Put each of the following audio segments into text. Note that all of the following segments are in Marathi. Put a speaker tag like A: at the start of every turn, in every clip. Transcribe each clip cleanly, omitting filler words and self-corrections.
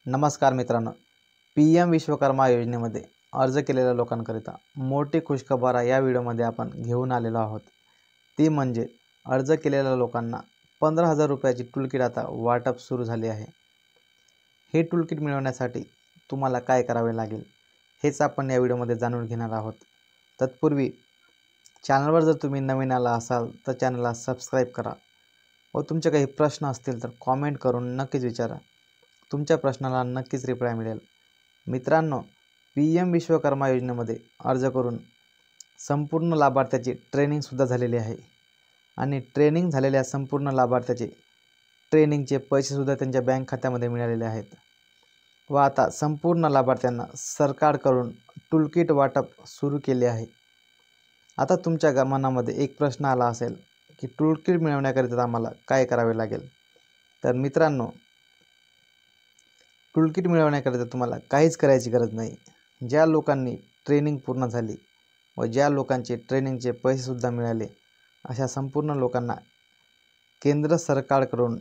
A: नमस्कार मित्रांनो, PM विश्वकर्मा योजनेमध्ये अर्ज केलेल्या लोकांकरिता मोठी खुशखबर या व्हिडिओमध्ये आपण घेऊन आलेलो आहोत। ती म्हणजे अर्ज केलेल्या लोकांना 15,000 रुपयाची टूलकिट आता वाटप सुरू झाले आहे। हे टूलकिट मिळवण्यासाठी तुम्हाला काय करावे लागेल हेच आपण या व्हिडिओमध्ये जाणून घेणार आहोत। तत्पूर्वी चॅनलवर जर तुम्ही नवीन आला असाल तर चॅनलला सबस्क्राइब करा व तुमचे काही प्रश्न असतील तर कमेंट करून नक्कीच विचारा। तुमच्या प्रश्नाला नक्कीच रिप्लाय मिळेल। मित्रांनो, PM विश्वकर्मा योजनेमध्ये अर्ज करून संपूर्ण लाभार्थ्याची ट्रेनिंग सुद्धा झालेली आहे आणि ट्रेनिंग झालेल्या संपूर्ण लाभार्थ्याचे ट्रेनिंगचे पैसे सुद्धा त्यांच्या बँक खात्यामध्ये मिळालेले आहेत व आता संपूर्ण लाभार्थ्यांना सरकारकडून टूलकिट वाटप सुरू केले आहे। आता तुमच्या मनामध्ये एक प्रश्न आला असेल की टूलकिट मिळवण्याकरिता आम्हाला काय करावे लागेल। तर मित्रांनो, टूलकिट मिळवण्याकरिता तुम्हाला काहीच करायची गरज नाही। ज्या लोकांनी ट्रेनिंग पूर्ण झाली व ज्या लोकांचे ट्रेनिंगचे पैसे सुद्धा मिळाले अशा संपूर्ण लोकांना केंद्र सरकारकडून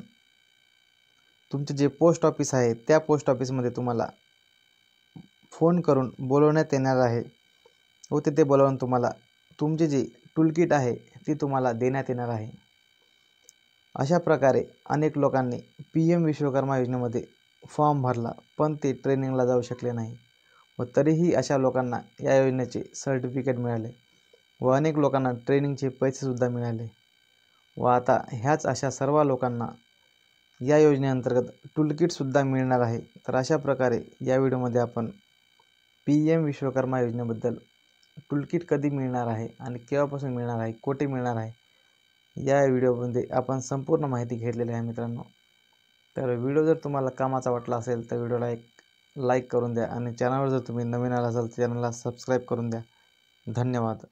A: तुमचे जे पोस्ट ऑफिस आहे त्या पोस्ट ऑफिसमध्ये तुम्हाला फोन करून बोलवण्यात येणार आहे व तिथे बोलावून तुम्हाला तुमचे जे टूलकिट आहे ती तुम्हाला देण्यात येणार आहे। अशा प्रकारे अनेक लोकांनी PM विश्वकर्मा योजनेमध्ये फॉर्म भरला पण ते ट्रेनिंगला जाऊ शकले नाही व तरीही अशा लोकांना या योजनेचे सर्टिफिकेट मिळाले व अनेक लोकांना ट्रेनिंगचे पैसे सुद्धा मिळाले व आता ह्याच अशा सर्व लोकांना या योजनेअंतर्गत टूलकिट सुद्धा मिळणार आहे। तर अशा प्रकारे या व्हिडिओमध्ये आपण PM विश्वकर्मा योजनेबद्दल टूलकिट कधी मिळणार आहे आणि केव्हापासून मिळणार आहे, कोठे मिळणार आहे या व्हिडिओमध्ये आपण संपूर्ण माहिती घेतलेली आहे मित्रांनो। तर व्हिडिओ जर तुम्हाला कामाचा वाटला असेल तर व्हिडिओला एक लाईक करून द्या आणि चॅनलवर जर तुम्ही नवीन आला असाल तर चॅनलला सबस्क्राइब करून द्या। धन्यवाद।